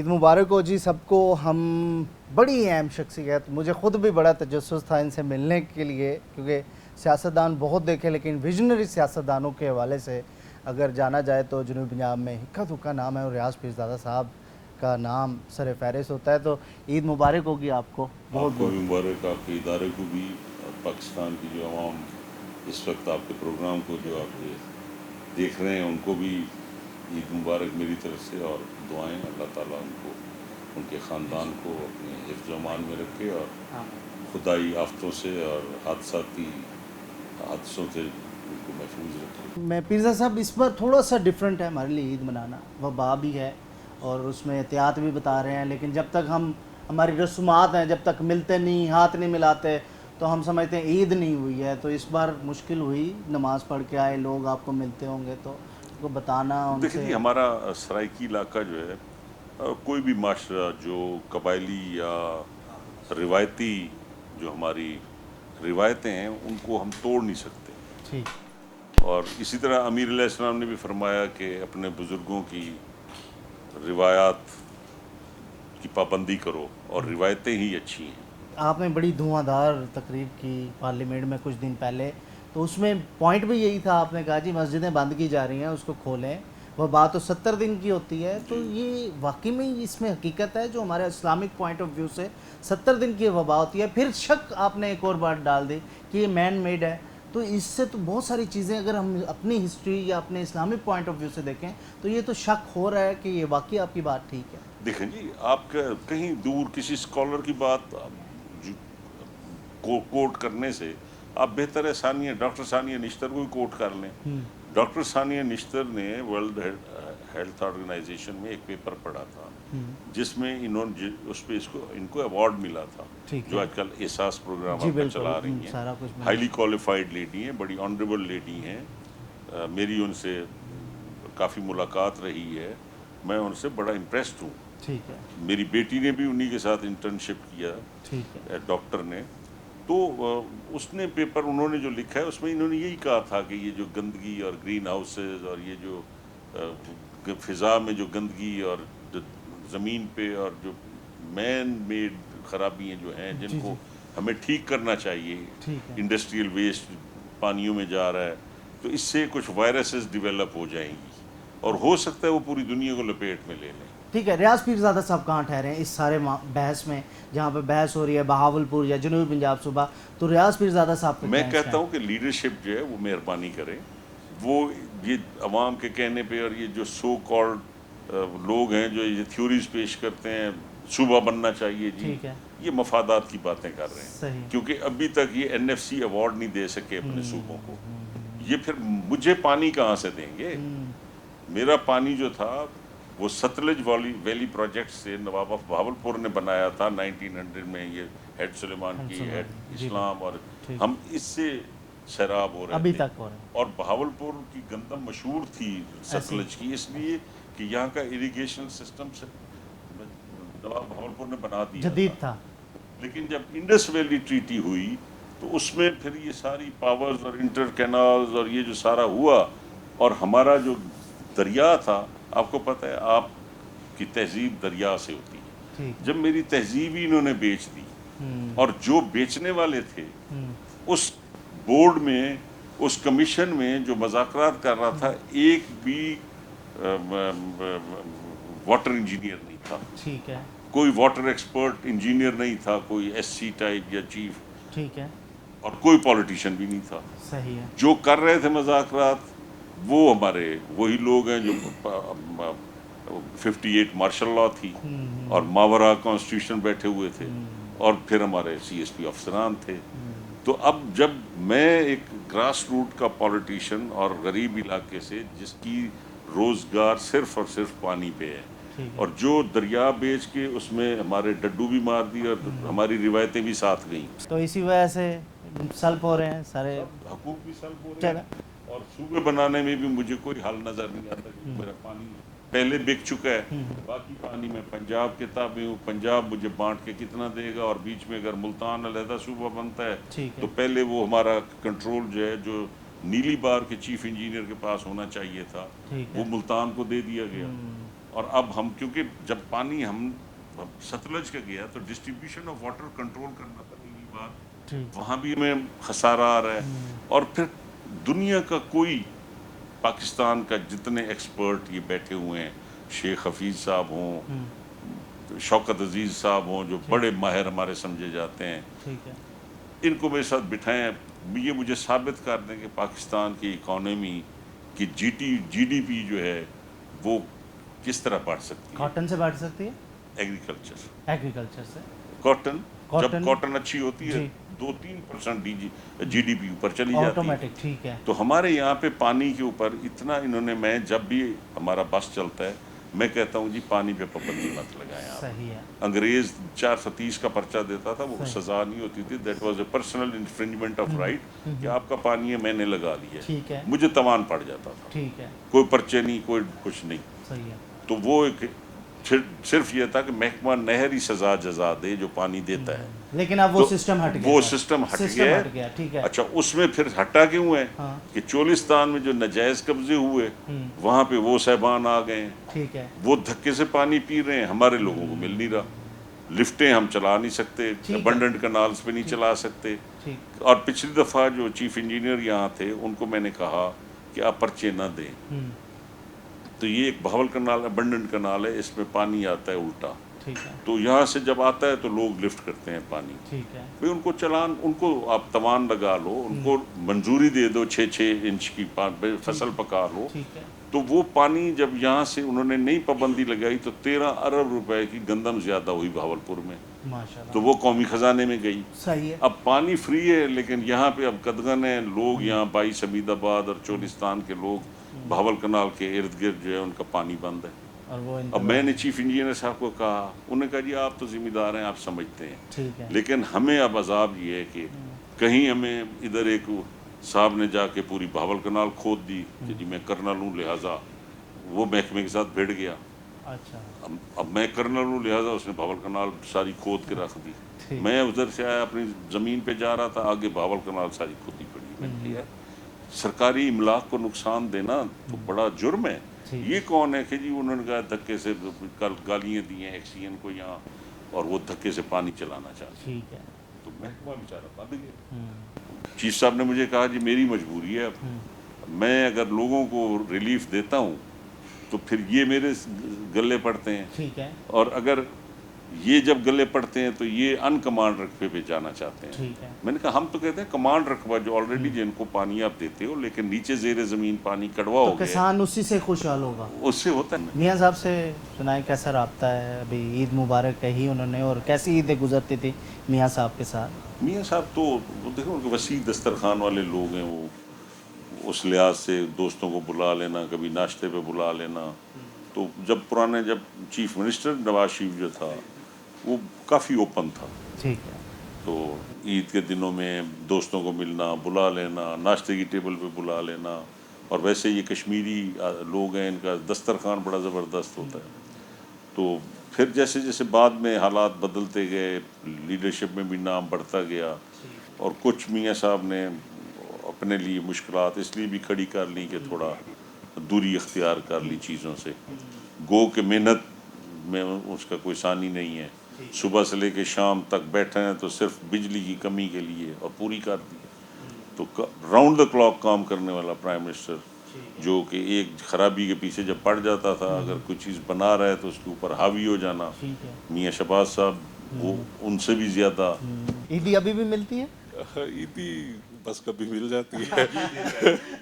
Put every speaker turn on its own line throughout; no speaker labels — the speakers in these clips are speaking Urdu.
عید مبارک ہو جی سب کو. ہم بڑی اہم شخصیت, مجھے خود بھی بڑا تجسس تھا ان سے ملنے کے لیے, کیونکہ سیاستدان بہت دیکھے لیکن ویژنری سیاستدانوں کے حوالے سے اگر جانا جائے تو جنوبی پنجاب میں ہکا دکا نام ہے, اور ریاض پیرزادہ صاحب کا نام سر فہرست ہوتا ہے. تو عید مبارک ہوگی آپ کو, بہت
آپ کو
بہت
بھی مبارک, آپ کے ادارے کو بھی, اور پاکستان کی جو عوام اس وقت آپ کے پروگرام کو جو آپ یہ دیکھ رہے ہیں ان کو بھی عید مبارک میری طرف سے, اور دعائیں اللہ تعالیٰ ان کو, ان کے خاندان کو اپنے حفظ و امان میں رکھے, اور خدائی آفتوں سے اور حادثاتی حادثوں سے ان کو محفوظ رکھے.
میں پیرزا صاحب اس بار تھوڑا سا ڈیفرنٹ ہے ہمارے لیے عید منانا, وبا بھی ہے اور اس میں احتیاط بھی بتا رہے ہیں, لیکن جب تک ہماری رسومات ہیں, جب تک ملتے نہیں, ہاتھ نہیں ملاتے, تو ہم سمجھتے ہیں عید نہیں ہوئی ہے. تو اس بار مشکل ہوئی, نماز پڑھ کے آئے لوگ آپ کو ملتے ہوں گے تو ان کو بتانا ان
دیکھیں
سے.
جی, ہمارا سرائکی علاقہ جو ہے, کوئی بھی معاشرہ جو قبائلی یا روایتی جو ہماری روایتیں ہیں ان کو ہم توڑ نہیں سکتے.
ٹھیک.
اور اسی طرح امیر علیہ السلام نے بھی فرمایا کہ اپنے بزرگوں کی روایات کی پابندی کرو, اور روایتیں ہی اچھی ہیں.
آپ نے بڑی دھواں دھار تقریر کی پارلیمنٹ میں کچھ دن پہلے, تو اس میں پوائنٹ بھی یہی تھا, آپ نے کہا جی مسجدیں بند کی جا رہی ہیں, اس کو کھولیں. وہ بات تو 70 دن کی ہوتی ہے, تو یہ واقعی میں اس میں حقیقت ہے جو ہمارے اسلامک پوائنٹ آف ویو سے 70 دن کی وبا ہوتی ہے. پھر شک آپ نے ایک اور بات ڈال دی کہ یہ مین میڈ ہے, تو اس سے تو بہت ساری چیزیں اگر ہم اپنی ہسٹری یا اپنے اسلامک پوائنٹ آف ویو سے دیکھیں تو یہ تو شک ہو رہا ہے کہ یہ واقعی آپ کی بات ٹھیک ہے.
دیکھیں جی, آپ کا کہیں دور کسی اسکالر کی بات کوٹ کرنے سے آپ بہتر ہے ڈاکٹر ثانیہ نشتر کو ہی کوٹ کر لیں. ڈاکٹر ثانیہ نشتر نے ورلڈ ہیلتھ آرگنائزیشن میں ایک پیپر پڑھا تھا جس میں انہوں نے اس پہ ان کو ایوارڈ ملا تھا, جو آج کل احساس پروگرام آپ کا چلا رہی ہیں.
سارا کچھ
ہائیلی کوالیفائڈ لیڈی ہیں, بڑی آنریبل لیڈی ہیں, میری ان سے کافی ملاقات رہی ہے, میں ان سے بڑا امپریسڈ ہوں.
ٹھیک ہے.
میری بیٹی نے بھی انہی کے ساتھ انٹرنشپ کیا,
ٹھیک ہے.
ڈاکٹر نے. تو اس نے پیپر انہوں نے جو لکھا ہے اس میں انہوں نے یہی کہا تھا کہ یہ جو گندگی اور گرین ہاؤسز اور یہ جو فضا میں جو گندگی اور زمین پہ اور جو مین میڈ خرابیاں جو ہیں جن کو ہمیں ٹھیک کرنا چاہیے, انڈسٹریل ویسٹ پانیوں میں جا رہا ہے, تو اس سے کچھ وائرسز ڈیولپ ہو جائیں گی اور ہو سکتا ہے وہ پوری دنیا کو لپیٹ میں لے لیں.
ٹھیک ہے. ریاض پیرزادہ صاحب کہاں ٹھہرے ہیں اس سارے بحث میں, جہاں پہ بحث ہو رہی ہے بہاولپور یا جنوبی پنجاب صوبہ, تو ریاض پیرزادہ صاحب
میں کہتا ہوں کہ لیڈرشپ جو ہے وہ مہربانی کرے, وہ یہ عوام کے کہنے پہ اور یہ جو سو کالڈ لوگ ہیں جو یہ تھیوریز پیش کرتے ہیں صوبہ بننا چاہیے جی, یہ مفادات کی باتیں کر رہے ہیں, کیونکہ ابھی تک یہ NFC ایوارڈ نہیں دے سکے اپنے صوبوں کو. یہ پھر مجھے پانی کہاں سے دیں گے؟ میرا پانی جو تھا وہ ستلج ویلی پروجیکٹ سے نواب آف بہاولپور نے بنایا تھا 1900 میں, یہ ہیڈ سلیمان کی, ہیڈ اسلام, اور ہم اس سے سیراب ہو رہے تھے. اور بہاولپور کی گندم مشہور تھی ستلج کی, اس لیے کہ یہاں کا اریگیشن سسٹم سے نواب بہاولپور نے بنا دیا
جدید تھا.
لیکن جب انڈس ویلی ٹریٹی ہوئی تو اس میں پھر یہ ساری پاورز اور انٹر کینالز اور یہ جو سارا ہوا, اور ہمارا جو دریا تھا, آپ کو پتہ ہے آپ کی تہذیب دریا سے ہوتی ہے, جب میری تہذیب ہی انہوں نے بیچ دی, اور جو بیچنے والے تھے اس بورڈ میں, اس کمیشن میں جو مذاکرات کر رہا تھا, ایک بھی واٹر انجینئر نہیں تھا.
ٹھیک ہے.
کوئی واٹر ایکسپرٹ انجینئر نہیں تھا, کوئی SC ٹائپ یا چیف.
ٹھیک ہے.
اور کوئی پولیٹیشین بھی نہیں تھا.
صحیح ہے.
جو کر رہے تھے مذاکرات وہ ہمارے وہی لوگ ہیں جو 58 مارشل لاء تھی اور ماورا کانسٹیٹیوشن بیٹھے ہوئے تھے, اور پھر ہمارے CSP افسران تھے. تو اب جب میں ایک گراس روٹ کا پولیٹیشین اور غریب علاقے سے جس کی روزگار صرف اور صرف پانی پہ ہے, اور جو دریا بیچ کے اس میں ہمارے ڈڈو بھی مار دی اور ہماری روایتیں بھی ساتھ گئیں,
تو اسی وجہ سے سلب ہو رہے ہیں سارے
حقوق بھی سلب ہو رہے ہیں, اور صوبے بنانے میں بھی مجھے کوئی حل نظر نہیں آتا کہ میرا پانی پہلے بک چکا ہے, باقی پانی میں پنجاب کے تابع ہوں, پنجاب مجھے بانٹ کے کتنا دے گا, اور بیچ میں اگر ملتان علیحدہ صوبہ بنتا ہے تو پہلے وہ ہمارا کنٹرول جو ہے جو نیلی بار کے چیف انجینئر کے پاس ہونا چاہیے تھا وہ ملتان کو دے دیا گیا. اور اب ہم کیونکہ جب پانی ہم ستلج کا گیا تو ڈسٹریبیوشن آف واٹر کنٹرول کرنا پڑی بات، وہاں بھی ہمیں خسارہ آ رہا ہے. اور پھر دنیا کا کوئی، پاکستان کا جتنے ایکسپرٹ یہ بیٹھے ہوئے ہیں، شیخ حفیظ صاحب ہوں، شوکت عزیز صاحب ہوں، جو بڑے ماہر ہمارے سمجھے جاتے ہیں، ان کو میرے ساتھ بٹھائیں، یہ مجھے ثابت کر دیں کہ پاکستان کی اکانومی کی جی ڈی پی جو ہے وہ کس طرح بڑھ سکتی ہے.
کاٹن سے بڑھ سکتی ہے،
ایگریکلچر
سے
کاٹن، جب کاٹن اچھی ہوتی ہے 2-3% جی ڈی پی اوپر چلی جاتی ہے.
آٹومیٹک. ٹھیک ہے.
تو ہمارے یہاں پہ پانی کے اوپر اتنا انہوں نے، میں جب بھی ہمارا بس چلتا ہے میں کہتا ہوں جی پانی پہ پابندی مت لگائیں آپ.
صحیح ہے.
انگریز 430 کا پرچہ دیتا تھا، وہ سزا نہیں ہوتی تھی، that was a personal infringement of right, کہ آپ کا پانی ہے میں نے لگا لیا.
ٹھیک ہے.
مجھے تاوان پڑ جاتا تھا.
ٹھیک ہے.
کوئی پرچے نہیں، کوئی کچھ نہیں.
صحیح ہے.
تو وہ ایک صرف یہ تھا کہ محکمہ نہر ہی سزا جزا دے جو پانی دیتا ہے.
لیکن اب وہ سسٹم ہٹ گیا.
وہ سسٹم ہٹ گیا.
ٹھیک ہے.
اچھا، اس میں پھر ہٹا کیوں ہے کہ چولستان میں جو ناجائز قبضے ہوئے وہاں پہ وہ صاحبان آ گئے ہیں.
ٹھیک ہے.
وہ دھکے سے پانی پی رہے ہیں، ہمارے لوگوں کو مل نہیں رہا. لفٹیں ہم چلا نہیں سکتے، ابنڈنٹ کنالز پہ نہیں چلا سکتے. اور پچھلی دفعہ جو چیف انجینئر یہاں تھے ان کو میں نے کہا کہ آپ پرچے نہ دیں. تو یہ ایک بہاول کنال ابنڈنٹ کنال ہے، اس میں پانی آتا ہے الٹا. تو یہاں سے جب آتا ہے تو لوگ لفٹ کرتے ہیں پانی. بھئی ان کو چلان، ان کو آپ توان لگا لو، ان کو منظوری دے دو 6 انچ کی فصل پکا لو. تو وہ پانی جب یہاں سے انہوں نے نئی پابندی لگائی تو 13 ارب روپے کی گندم زیادہ ہوئی بہاولپور میں. تو وہ قومی خزانے میں گئی. اب پانی فری ہے لیکن یہاں پہ اب قدغن ہے. لوگ یہاں 22 حمید آباد اور چولستان کے لوگ بہاول کنال کے ارد گرد جو ہے ان کا پانی بند ہے. اب میں نے چیف انجینئر صاحب کو کہا، انہوں نے کہا جی آپ تو ذمہ دار ہیں، آپ سمجھتے ہیں، لیکن ہمیں اب عذاب یہ ہے کہ کہیں ہمیں ادھر ایک صاحب نے جا کے پوری بہاول کنال کھود دی کہ جی میں کرنل ہوں لہٰذا وہ محکمے کے ساتھ بھیڑ گیا. اب میں کرنل ہوں لہٰذا اس نے بہاول کنال ساری کھود کے رکھ دی. میں ادھر سے آیا اپنی زمین پہ جا رہا تھا، آگے بہاول کنال ساری کھودی پڑی. میں نے کہا سرکاری املاک کو نقصان دینا تو بڑا جرم ہے. یہ کون ہے کہ جی انہوں نے کہا دھکے سے گالیاں دی ہیں ایکس سی این کو یہاں اور وہ دھکے سے پانی چلانا چاہتے ہیں. تو محکمہ بیچارہ بند گیا. چیف صاحب نے مجھے کہا جی میری مجبوری ہے، میں اگر لوگوں کو ریلیف دیتا ہوں تو پھر یہ میرے گلے پڑتے ہیں، اور اگر یہ جب گلے پڑتے ہیں تو یہ ان کمانڈ رقبے پہ جانا چاہتے ہیں. میں نے کہا ہم تو کہتے ہیں کمانڈ رقبہ جو آلریڈی جن کو پانی آپ دیتے ہو، لیکن نیچے زیر زمین پانی کڑوا ہو گیا،
کسان اسی سے خوشحال ہوگا،
اس سے ہوتا ہے.
میاں صاحب سے سنائیں کیسا رابطہ ہے؟ ابھی عید مبارک کہی انہوں نے، اور کیسی عیدیں گزرتی تھی میاں صاحب کے ساتھ؟
میاں صاحب تو دیکھو ان کے وسیع دسترخوان والے لوگ ہیں. وہ اس لحاظ سے دوستوں کو بلا لینا، کبھی ناشتے پہ بلا لینا. تو جب چیف منسٹر نواز شریف جو تھا وہ کافی اوپن تھا.
ٹھیک ہے.
تو عید کے دنوں میں دوستوں کو ملنا، بلا لینا، ناشتے کی ٹیبل پہ بلا لینا. اور ویسے یہ کشمیری لوگ ہیں، ان کا دسترخوان بڑا زبردست ہوتا ہے. تو پھر جیسے جیسے بعد میں حالات بدلتے گئے، لیڈرشپ میں بھی نام بڑھتا گیا، اور کچھ میاں صاحب نے اپنے لیے مشکلات اس لیے بھی کھڑی کر لی کہ تھوڑا دوری اختیار کر لی چیزوں سے. گو کہ محنت میں اس کا کوئی ثانی نہیں ہے. صبح سے لے کے شام تک بیٹھے ہیں تو صرف بجلی کی کمی کے لیے، اور پوری کر دی. تو راؤنڈ دا کلاک کام کرنے والا پرائم منسٹر، جو کہ ایک خرابی کے پیچھے جب پڑ جاتا تھا، اگر کوئی چیز بنا رہا ہے تو اس کے اوپر حاوی ہو جانا. میاں شہباز صاحب وہ ان سے بھی زیادہ.
عیدی ابھی بھی ملتی ہے؟
عیدی بس کبھی مل جاتی ہے.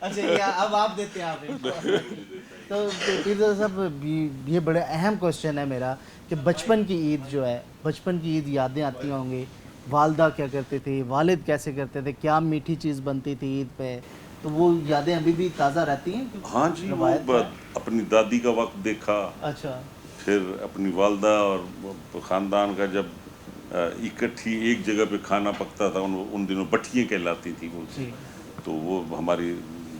اچھا، اب آپ دیتے ہیں. تو پیرزادہ صاحب یہ بڑے اہم کوشچن ہے میرا کہ بچپن کی عید جو ہے، بچپن کی عید یادیں آتی ہوں گی، والدہ کیا کرتی تھی، والد کیسے کرتے تھے، کیا میٹھی چیز بنتی تھی عید پہ، تو وہ یادیں ابھی بھی تازہ رہتی ہیں؟
ہاں جی، وہ اپنی دادی کا وقت دیکھا.
اچھا.
پھر اپنی والدہ اور خاندان کا جب اکٹھی ایک جگہ پہ کھانا پکتا تھا، ان دنوں بٹھیاں کہلاتی تھی وہ. تو وہ ہماری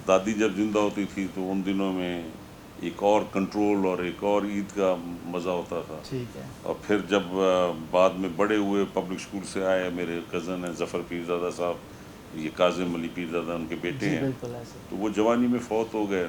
دادی جب زندہ ہوتی تھی تو ان دنوں میں ایک اور کنٹرول اور ایک اور عید کا مزہ ہوتا تھا. اور پھر جب بعد میں بڑے ہوئے، پبلک اسکول سے آئے، میرے کزن ہیں ظفر پیرزادہ صاحب، یہ کاظم علی پیرزادہ ان کے بیٹے ہیں، تو وہ جوانی میں فوت ہو گئے.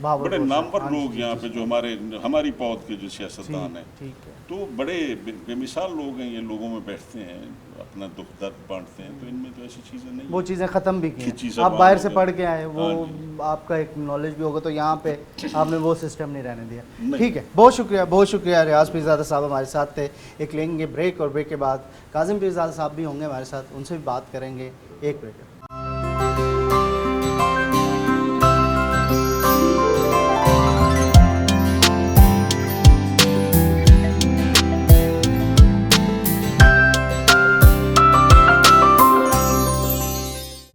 بڑے نامور لوگ یہاں پہ جو ہماری پود کے جو سیاستدان ہیں
ٹھیک ہے
تو بڑے بے مثال لوگ ہیں، یہ لوگوں میں بیٹھتے ہیں، اپنا دکھ درد بانٹتے ہیں، تو ان میں تو ایسی چیزیں نہیں
وہ چیزیں ختم بھی کی
چیزیں
ہیں. آپ
وہاں
باہر
ہو
سے
گئی.
پڑھ کے آئے، وہ آپ کا ایک نالج بھی ہوگا، تو یہاں پہ آپ نے وہ سسٹم نہیں رہنے دیا. ٹھیک ہے، بہت شکریہ. ریاض پیرزادہ صاحب ہمارے ساتھ تھے. ایک لیں گے بریک، اور بریک کے بعد کاظم پیرزادہ صاحب بھی ہوں گے ہمارے ساتھ، ان سے بھی بات کریں گے. ایک بریک.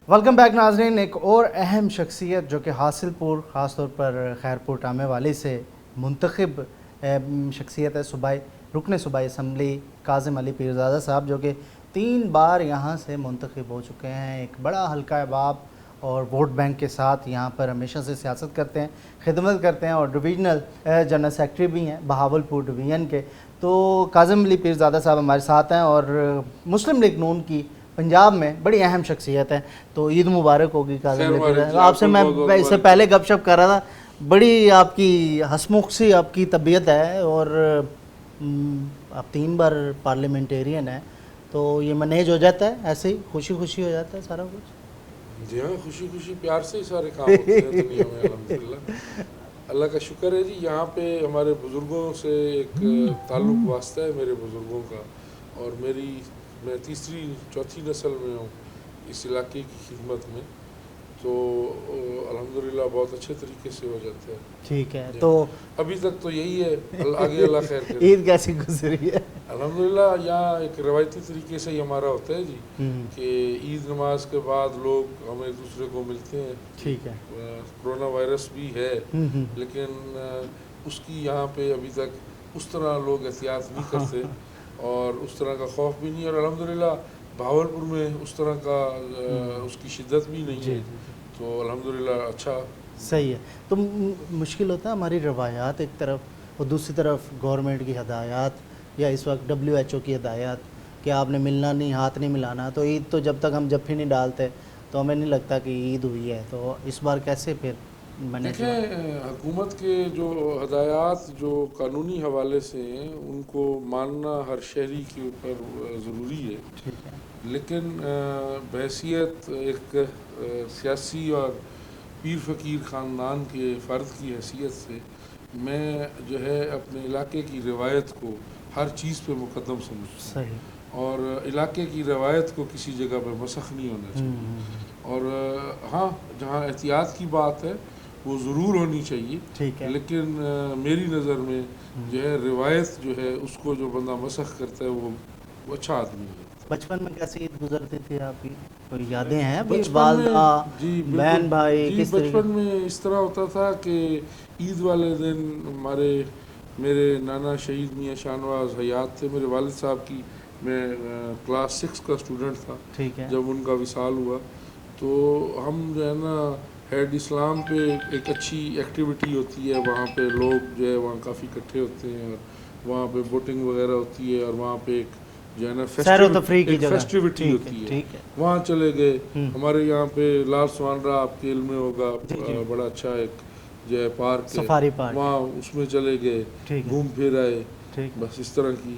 ویلکم بیک ناظرین. ایک اور اہم شخصیت جو کہ حاصل پور، خاص طور پر خیرپور ٹامے والی سے منتخب شخصیت ہے، رکن صوبائی اسمبلی کاظم علی پیرزادہ صاحب، جو کہ 3 بار یہاں سے منتخب ہو چکے ہیں. ایک بڑا حلقہ باب اور ووٹ بینک کے ساتھ یہاں پر ہمیشہ سے سیاست کرتے ہیں، خدمت کرتے ہیں، اور ڈویژنل جنرل سیکرٹری بھی ہیں بہاولپور ڈویژن کے. تو کاظم علی پیرزادہ صاحب ہمارے ساتھ ہیں، اور مسلم لیگ نون کی پنجاب میں بڑی اہم شخصیت ہے. تو عید مبارک ہوگی کاظم علی. آپ سے میں اس سے پہلے گپ شپ کر رہا تھا، بڑی آپ کی ہسمکھ سی آپ کی طبیعت ہے، اور آپ 3 بار پارلیمنٹیرین ہیں، تو یہ مینیج ہو جاتا ہے ایسے ہی، خوشی خوشی ہو جاتا ہے سارا کچھ؟
جی ہاں، خوشی خوشی پیار سے ہی سارے کام ہوتے ہیں دنیا میں الحمدللہ. اللہ کا شکر ہے جی. یہاں پہ ہمارے بزرگوں سے ایک تعلق واسطہ ہے میرے بزرگوں کا، اور میں تیسری چوتھی نسل میں ہوں اس علاقے کی خدمت میں، تو الحمدللہ بہت اچھے طریقے سے ہو جاتا ہے.
ٹھیک ہے. تو
ابھی تک تو یہی ہے، آگے اللہ خیر کرے.
عید کیسی گزری ہے؟
الحمدللہ یہاں ایک روایتی طریقے سے ہی ہمارا ہوتا ہے جی کہ عید نماز کے بعد لوگ ہم ایک دوسرے کو ملتے ہیں.
ٹھیک ہے.
کرونا وائرس بھی ہے، لیکن اس کی یہاں پہ ابھی تک اس طرح لوگ احتیاط نہیں کرتے اور اس طرح کا خوف بھی نہیں، اور الحمدللہ بہاولپور میں اس طرح کا اس کی شدت بھی نہیں ہے، تو الحمدللہ اچھا.
صحیح ہے. تو مشکل ہوتا ہے ہماری روایات ایک طرف، اور دوسری طرف گورنمنٹ کی ہدایات، یا اس وقت WHO کی ہدایات کہ آپ نے ملنا نہیں، ہاتھ نہیں ملانا. تو عید تو جب تک ہم جفی نہیں ڈالتے تو ہمیں نہیں لگتا کہ عید ہوئی ہے. تو اس بار کیسے پھر
دیکھیں، حکومت کے جو ہدایات جو قانونی حوالے سے ہیں ان کو ماننا ہر شہری کے اوپر ضروری ہے، لیکن بحیثیت ایک سیاسی اور پیر فقیر خاندان کے فرد کی حیثیت سے میں جو ہے اپنے علاقے کی روایت کو ہر چیز پہ مقدم سمجھتا ہوں، اور علاقے کی روایت کو کسی جگہ پہ مسخ نہیں ہونا چاہیے. اور ہاں، جہاں احتیاط کی بات ہے وہ ضرور ہونی چاہیے، لیکن میری نظر میں جو ہے روایت جو ہے اس کو جو بندہ مسخ کرتا ہے وہ اچھا آدمی ہے.
بچپن میں کیسی عید گزرتی تھی آپ کی؟ کوئی یادیں ہیں والدہ، بہن بھائی؟
جی بچپن میں اس طرح ہوتا تھا کہ عید والے دن میرے نانا شہید میاں شاہنواز حیات تھے، میرے والد صاحب کی، میں کلاس 6 کا اسٹوڈنٹ تھا جب ان کا وصال ہوا. تو ہم جو ہے نا ہیڈ اسلام پہ ایک اچھی ایکٹیویٹی ہوتی ہے، وہاں پہ لوگ جو ہے وہاں کافی اکٹھے ہوتے ہیں، اور وہاں پہ بوٹنگ وغیرہ ہوتی ہے، اور وہاں پہ ایک جو ہے نا فیسٹیوٹی ہوتی ہے، وہاں چلے گئے. ہمارے یہاں پہ لال سوانرا آپ کے علم میں ہوگا، بڑا اچھا ایک جو ہے پارک ہے، وہاں اس میں چلے گئے، گھوم پھر آئے. بس اس طرح کی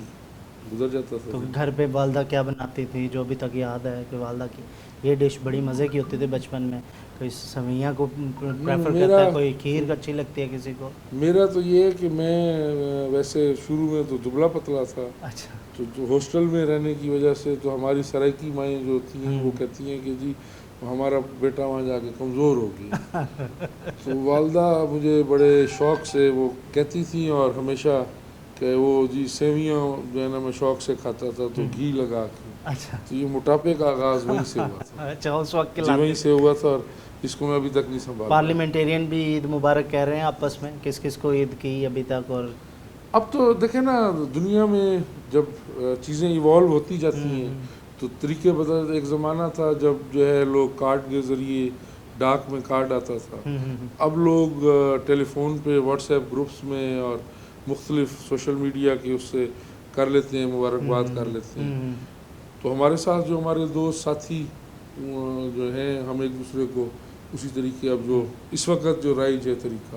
گزر جاتا تھا.
تو گھر پہ والدہ کیا بناتی تھی جو ابھی تک یاد ہے کہ والدہ کی یہ ڈش بڑی مزے کی ہوتی تھی بچپن میں؟ کوئی سویاں کو پریفر کرتا ہے، کوئی کھیر اچھی لگتی ہے کسی کو؟
میرا تو یہ ہے کہ میں ویسے شروع میں تو دبلا پتلا تھا. اچھا. تو ہاسٹل میں رہنے کی وجہ سے تو ہماری سرائیکی مائیں جو ہوتی ہیں وہ کہتی ہیں کہ جی ہمارا بیٹا وہاں جا کے کمزور ہو گیا. تو والدہ مجھے بڑے شوق سے وہ کہتی تھیں، اور ہمیشہ کہ وہ جی سیویاں جو ہے نا میں شوق سے کھاتا تھا تو گھی لگا کے. اچھا. تو یہ موٹاپے کا آغاز وہیں سے ہوا تھا.
اچھا، اس وقت
جی وہیں سے ہوا تھا، اور اس کو میں ابھی تک نہیں سنبھالا.
پارلیمنٹیرین بھی عید مبارک کہہ رہے ہیں آپس میں، کس کس کو عید کی ابھی تک؟ اور
اب تو دیکھیں نا، دنیا میں جب چیزیں ایوالو ہوتی جاتی ہیں تو طریقے بدل. ایک زمانہ تھا جب جو ہے لوگ کارڈ کے ذریعے، ڈاک میں کارڈ آتا تھا، اب لوگ ٹیلی فون پہ، واٹس ایپ گروپس میں اور مختلف سوشل میڈیا کے اس سے کر لیتے ہیں، مبارکباد کر لیتے ہیں. تو ہمارے ساتھ جو ہمارے دوست ساتھی جو ہیں، ہم ایک دوسرے کو اسی طریقے اب جو اس وقت جو رائج ہے طریقہ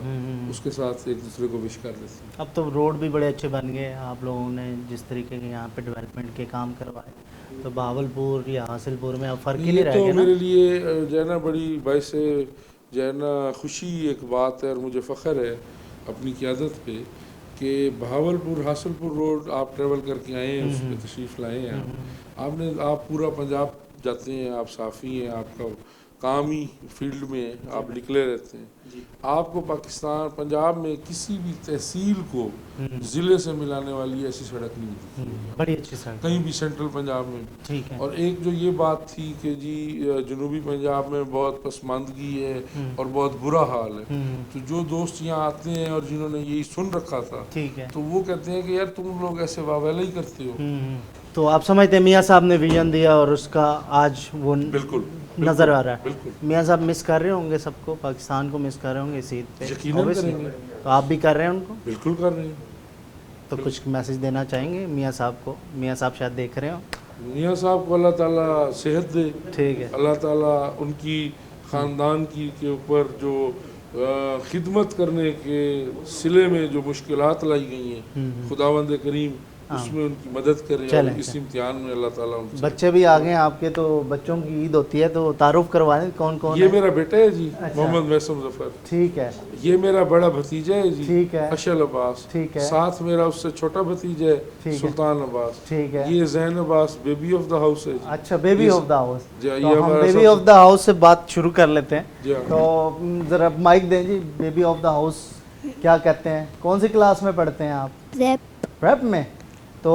اس کے ساتھ ایک دوسرے کو وش کر لیتے ہیں.
اب تو روڈ بھی بڑے اچھے بن گئے آپ لوگوں نے جس طریقے کے یہاں پہ ڈیولپمنٹ کے کام کروائے, تو بہاولپور یا حاصل پور میں اب فرق ہی نہیں
یہ
رہ
تو
گیا نا.
میرے لیے جو ہے نا بڑی باعث جو ہے نا خوشی ایک بات ہے, اور مجھے فخر ہے اپنی قیادت پہ کہ بہاولپور حاصل پور روڈ آپ ٹریول کر کے آئے ہیں, اس پہ تشریف لائے ہیں آپ پورا پنجاب جاتے ہیں, آپ صافی ہیں, آپ کا کام ہی فیلڈ میں آپ نکلے رہتے ہیں. آپ کو پاکستان پنجاب میں کسی بھی تحصیل کو ضلع سے ملانے والی ایسی سڑک نہیں دکھی
بڑی اچھی سڑک
کہیں بھی سینٹرل پنجاب میں.
ٹھیک ہے.
اور ایک جو یہ بات تھی کہ جی جنوبی پنجاب میں بہت پسماندگی ہے اور بہت برا حال ہے, تو جو دوست یہاں آتے ہیں اور جنہوں نے یہی سن رکھا تھا
ٹھیک ہے,
تو وہ کہتے ہیں کہ یار تم لوگ ایسے واویلا ہی کرتے ہو.
تو آپ سمجھتے ہیں میاں صاحب نے ویژن دیا اور اس کا آج وہ
بالکل
نظر آ رہا ہے.
بالکل
میاں صاحب مس کر رہے ہوں گے سب کو, پاکستان کو مس کر رہے ہوں گے اس عید پہ
یقیناً
obviously.
کریں گے,
تو آپ بھی کر رہے ہیں ان کو,
بالکل کر رہے ہیں.
تو کچھ میسج دینا چاہیں گے میاں صاحب کو؟ میاں صاحب شاید دیکھ رہے ہوں.
میاں صاحب کو اللہ تعالیٰ صحت دے,
ٹھیک ہے,
اللہ تعالیٰ ان کی خاندان کی کے اوپر جو خدمت کرنے کے صلے میں جو مشکلات لائی گئی ہیں خداوند کریم اس میں ان کی مدد کرے, اور اس امتحان میں اللہ تعالیٰ ان سے.
بچے بھی آ گئے ہیں آپ کے, تو بچوں کی عید ہوتی ہے تو تعارف کروا دیں کون کون
یہ
ہے.
میرا بیٹا ہے جی محمد محسن ظفر,
ٹھیک ہے,
یہ میرا بڑا بھتیجا ہے جی
ٹھیک ہے,
اشل عباس,
ٹھیک ہے,
ساتھ میرا اس سے چھوٹا بھتیجا ہے سلطان عباس,
ٹھیک ہے,
یہ زین عباس بیبی آف دا ہاؤس ہے جی.
اچھا بیبی آف دا ہاؤس,
یہ
تو ہم
ہمارا
بیبی آف دا ہاؤس سے بات شروع کر لیتے ہیں.
جی
تو ذرا مائک دیں جی. بیبی آف دا ہاؤس کیا کہتے ہیں, کون سی کلاس میں پڑھتے ہیں آپ؟ پریپ میں. تو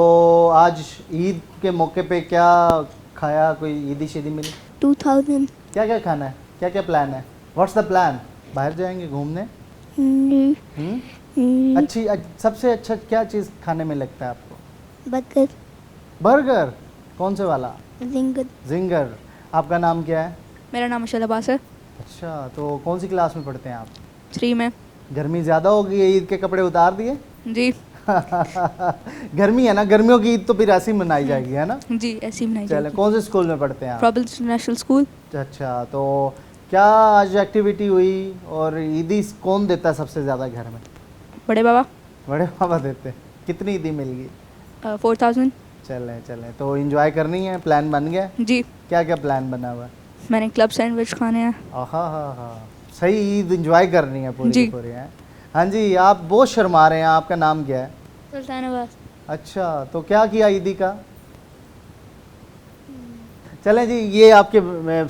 آج عید کے موقع پہ کیا کھایا, کوئی عیدی شیدی ملی؟
2000.
کیا کیا کھانا ہے, کیا کیا پلان ہے, واٹس دا پلان؟ باہر جائیں گے گھومنے؟ اچھی سب سے اچھا کیا چیز کھانے میں لگتا ہے آپ کو؟
برگر.
برگر کون سے والا؟ زنگر. آپ کا نام کیا ہے؟
میرا نام اشل عباس ہے.
اچھا, تو کون سی کلاس میں پڑھتے ہیں آپ؟
3 میں.
گرمی زیادہ ہوگی, عید کے کپڑے اتار دیے؟
جی
گرمی ہے نا, گرمیوں کی عید تو پھر ایسی منائی جائے گی ہے نا؟
جی ایسی منائی جائے
چلے, کون سے اسکول میں پڑھتے ہیں آپ؟
پرابلز انٹرنیشنل اسکول.
اچھا, تو کیا آج ایکٹیویٹی ہوئی, اور عیدی کون دیتا ہے سب سے زیادہ گھر میں؟
بڑے بابا.
بڑے بابا دیتے ہیں. کتنی عیدی مل گئی؟
4000.
چلیں, تو انجوائے کرنی ہے, پلان بن گیا؟
جی.
کیا کیا پلان بنا ہوا ہے؟
میں نے کلب سینڈوچ کھانے ہیں.
ہاں, صحیح عید انجوائے کرنی ہے پوری کی پوری ہے. ہاں جی, آپ بہت شرما رہے ہیں, آپ کا نام کیا ہے؟
سلطان عباس.
اچھا, تو کیا کیا عیدی کا؟ چلیں جی, یہ آپ کے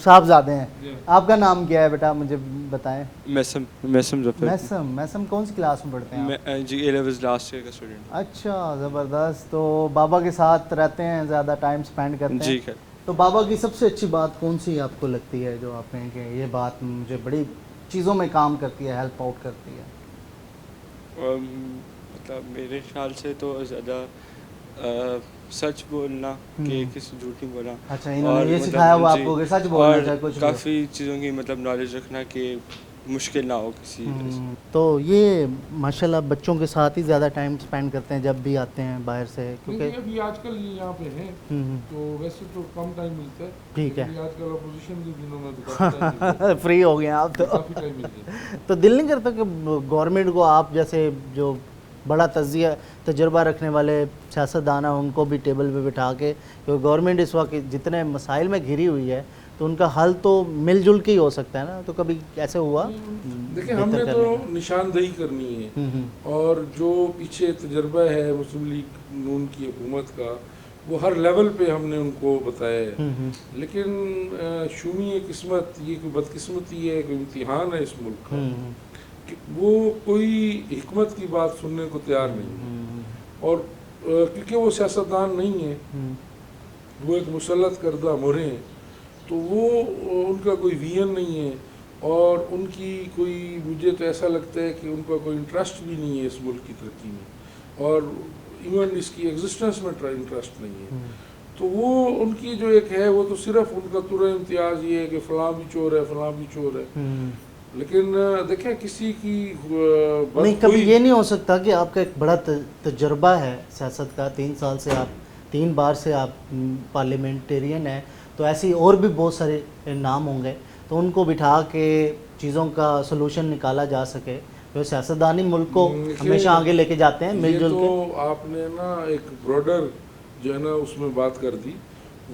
صاحبزادے ہیں. آپ کا نام کیا ہے بیٹا, مجھے بتائیں.
محسن ظفر.
محسن کون سی کلاس میں پڑھتے ہیں آپ؟
جی اے لیولز لاسٹ ایئر کا اسٹوڈنٹ.
اچھا, زبردست. تو بابا کے ساتھ رہتے ہیں, زیادہ ٹائم سپینڈ کرتے ہیں؟
جی خیر.
تو بابا کی سب سے اچھی بات کون سی آپ کو لگتی ہے, جو آپ کہیں کہ یہ بات مجھے بڑی چیزوں میں کام کرتی ہے, ہیلپ آؤٹ کرتی ہے؟
مطلب میرے خیال سے تو زیادہ سچ بولنا کہ کسی جھوٹ نہیں بولنا.
اچھا, انہوں نے یہ سکھایا ہوا آپ کو کہ سچ بولنا چاہیے کچھ بھی؟
کافی چیزوں کی مطلب نالج رکھنا کہ مشکل نہ ہو کسی.
تو یہ ماشاءاللہ بچوں کے ساتھ ہی زیادہ ٹائم سپینڈ کرتے ہیں جب بھی آتے ہیں باہر سے, کیونکہ
ابھی آج کل یہ یہاں پہ ہیں تو ویسے تو کم ٹائم ملتا ہے.
ٹھیک ہے,
آج کل اپوزیشن کے دنوں میں
فری ہو گئے آپ تو.
کافی ٹائم ملتا ہے.
تو دل نہیں کرتا کہ گورنمنٹ کو آپ جیسے جو بڑا تجربہ رکھنے والے سیاستدان ہیں ان کو بھی ٹیبل پہ بٹھا کے, کیونکہ گورنمنٹ اس وقت جتنے مسائل میں گھری ہوئی ہے تو ان کا حل تو مل جل کے ہی ہو سکتا ہے نا, تو کبھی ایسے ہوا؟
دیکھیں, ہم نے تو نشاندہی کرنی ہے, اور جو پیچھے تجربہ ہے مسلم لیگ نون کی حکومت کا وہ ہر لیول پہ ہم نے ان کو بتایا ہے. لیکن شومی قسمت, یہ کوئی بدقسمتی ہے, کوئی امتحان ہے اس ملک کا کہ وہ کوئی حکمت کی بات سننے کو تیار نہیں, اور کیونکہ وہ سیاستدان نہیں ہیں, وہ ایک مسلط کردہ مورے ہیں, تو وہ ان کا کوئی ویژن نہیں ہے, اور ان کی کوئی, مجھے تو ایسا لگتا ہے کہ ان کا کوئی انٹرسٹ بھی نہیں ہے اس ملک کی ترقی میں, اور ایون اس کی ایگزسٹنس میں انٹرسٹ نہیں ہے. تو وہ ان کی جو ایک ہے وہ تو صرف ان کا ترہ امتیاز یہ ہے کہ فلاں بھی چور ہے, فلاں بھی چور ہے. لیکن دیکھیں کسی کی
نہیں, کبھی یہ نہیں ہو سکتا کہ آپ کا ایک بڑا تجربہ ہے سیاست کا, 3 سال سے آپ 3 بار سے آپ پارلیمنٹیرین ہیں, تو ایسی اور بھی بہت سارے نام ہوں گے, تو ان کو بٹھا کے چیزوں کا سلوشن نکالا جا سکے. جو سیاستدانی ملک کو ہمیشہ آگے لے کے جاتے ہیں مل جل کے.
تو آپ نے نا ایک براڈر جو ہے نا اس میں بات کر دی.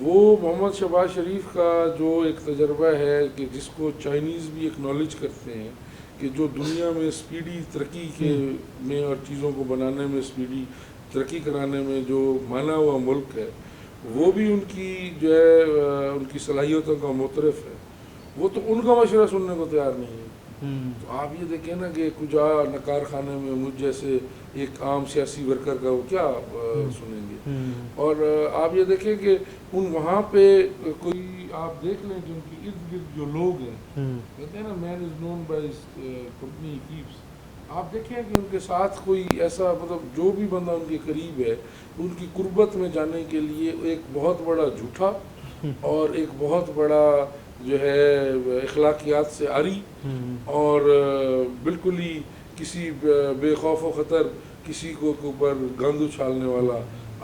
وہ محمد شہباز شریف کا جو ایک تجربہ ہے کہ جس کو چائنیز بھی ایکنالج کرتے ہیں کہ جو دنیا میں سپیڈی ترقی کے میں اور چیزوں کو بنانے میں سپیڈی ترقی کرانے میں جو مانا ہوا ملک ہے, وہ بھی ان کی جو ہے ان کی صلاحیتوں کا معترف ہے. وہ تو ان کا مشورہ سننے کو تیار نہیں ہے. تو آپ یہ دیکھیں نا کہ کجا نکار خانے میں مجھ جیسے ایک عام سیاسی ورکر کا وہ کیا سنیں گے. اور آپ یہ دیکھیں کہ ان وہاں پہ کوئی آپ دیکھ لیں کہ ان کی ارد گرد جو لوگ ہیں, کہتے ہیں نا man is known by company he keeps. آپ دیکھیں کہ ان کے ساتھ کوئی ایسا مطلب جو بھی بندہ ان کے قریب ہے, ان کی قربت میں جانے کے لیے ایک بہت بڑا جھوٹا اور ایک بہت بڑا جو ہے اخلاقیات سے عاری اور بالکل ہی کسی بے خوف و خطر کسی کو اوپر گند اچھالنے والا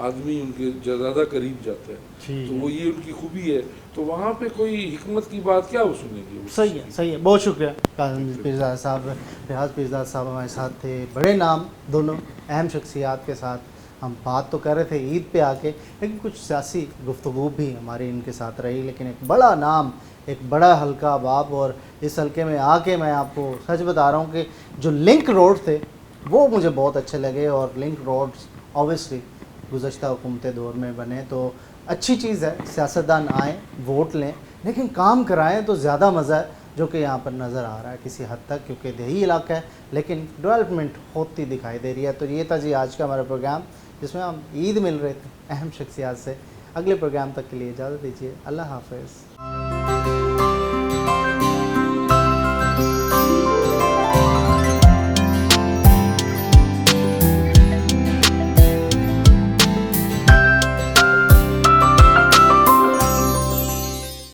آدمی ان کے زیادہ قریب جاتا ہے. تو وہ یہ ان کی خوبی ہے. تو وہاں پہ کوئی حکمت کی بات کیا وہ سنیں گے.
صحیح ہے, صحیح ہے. بہت شکریہ قاسم پیرزادہ صاحب. ریاض پیرزادہ صاحب ہمارے ساتھ تھے. بڑے نام, دونوں اہم شخصیات کے ساتھ ہم بات تو کر رہے تھے عید پہ آ کے, لیکن کچھ سیاسی گفتگو بھی ہماری ان کے ساتھ رہی. لیکن ایک بڑا نام, ایک بڑا حلقہ باب, اور اس حلقے میں آ کے میں آپ کو سچ بتا رہا ہوں کہ جو لنک روڈ تھے وہ مجھے بہت اچھے لگے. اور لنک روڈز اوبیسلی گزشتہ حکومت دور میں بنے تو اچھی چیز ہے. سیاستدان آئیں, ووٹ لیں, لیکن کام کرائیں تو زیادہ مزہ ہے, جو کہ یہاں پر نظر آ رہا ہے کسی حد تک, کیونکہ دیہی علاقہ ہے لیکن ڈیولپمنٹ ہوتی دکھائی دے رہی ہے. تو یہ تھا جی آج کا ہمارا پروگرام, جس میں ہم عید مل رہے تھے اہم شخصیات سے. اگلے پروگرام تک کے لیے اجازت دیجیے. اللہ حافظ.